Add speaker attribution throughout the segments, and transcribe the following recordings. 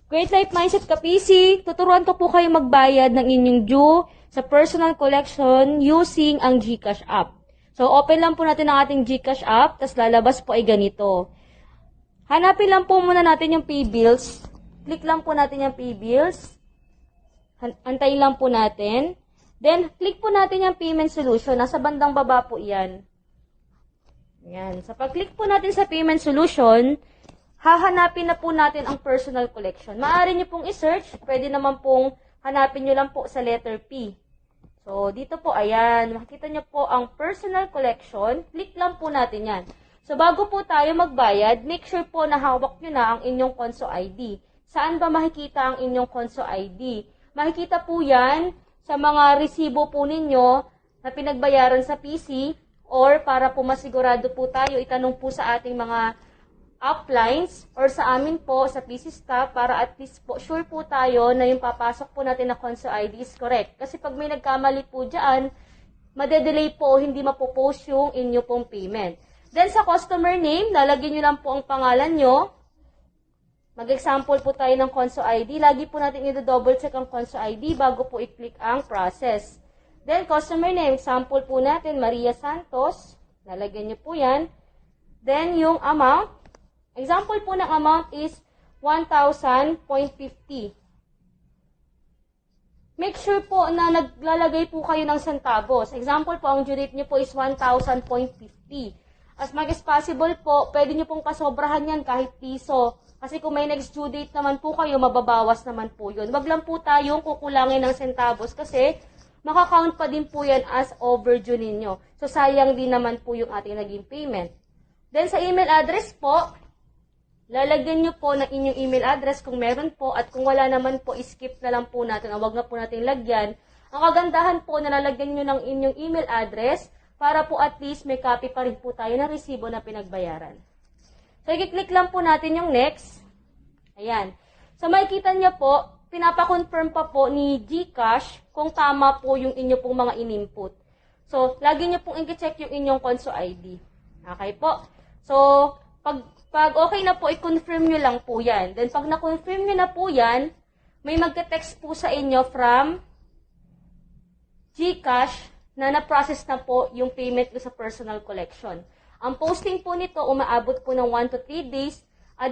Speaker 1: Great Life Mindset ka-PC, tuturuan ko po kayo magbayad ng inyong due sa personal collection using ang GCash app. So, open lang po natin ang ating GCash app, tapos lalabas po ay ganito. Hanapin lang po muna natin yung pay bills. Click lang po natin yung pay bills. Antayin lang po natin. Then, click po natin yung payment solution. Nasa bandang baba po yan. Yan. Sa pag-click po natin sa payment solution, hahanapin na po natin ang personal collection. Maaari nyo pong i-search. Pwede naman pong hanapin nyo lang po sa letter P. So, dito po, ayan. Makikita nyo po ang personal collection. Click lang po natin yan. So, bago po tayo magbayad, make sure po na hawak nyo na ang inyong Konso ID. Saan ba makikita ang inyong Konso ID? Makikita po yan sa mga resibo po ninyo na pinagbayaran sa PC or para po masigurado po tayo, itanong po sa ating mga uplines or sa amin po sa PC staff para at least po sure po tayo na yung papasok po natin na Konso ID is correct. Kasi pag may nagkamali po dyan, madedelay po, hindi mapopost yung inyo pong payment. Then sa customer name, lalagyan nyo lang po ang pangalan nyo. Mag-example po tayo ng Konso ID. Lagi po natin i-double check ang Konso ID bago po i-click ang process. Then, customer name. Example po natin, Maria Santos. Lalagyan nyo po yan. Then, yung amount. Example po ng amount is 1,000.50. Make sure po na naglalagay po kayo ng centavos. Example po, ang due date nyo po is 1,000.50. As much as possible po, pwede nyo pong pasobrahan yan kahit piso. Kasi kung may next due date naman po kayo, mababawas naman po yun. Wag lang po tayong kukulangin ng centavos kasi makakount pa din po yan as overdue ninyo. So, sayang din naman po yung ating naging payment. Then, sa email address po, lalagyan nyo po ng inyong email address kung meron po at kung wala naman po, skip na lang po natin. Wag na po natin lagyan. Ang kagandahan po na lalagyan nyo ng inyong email address para po at least may copy pa rin po tayo ng resibo na pinagbayaran. So, i-click lang po natin yung next. Ayan. So, makikita niya po, pinapakonfirm pa po ni GCash kung tama po yung inyo pong mga in-input. So, lagi niyo pong i-check yung inyong Konso ID. Okay po? So, pag okay na po, i-confirm nyo lang po yan. Then, pag na-confirm nyo na po yan, may magte-text po sa inyo from GCash na na-process na po yung payment sa personal collection. Ang posting po nito, umaabot po ng 1 to 3 days.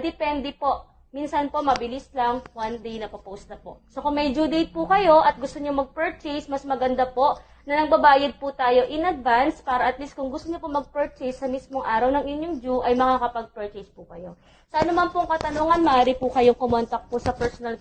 Speaker 1: Depende po. Minsan po, mabilis lang, 1 day na po-post na po. So, kung may due date po kayo at gusto nyo mag-purchase, mas maganda po na nagbabayad po tayo in advance para at least kung gusto nyo po mag-purchase sa mismong araw ng inyong due, ay makakapag-purchase po kayo. Sa anuman pong katanungan, maaari po kayong kumontak po sa personal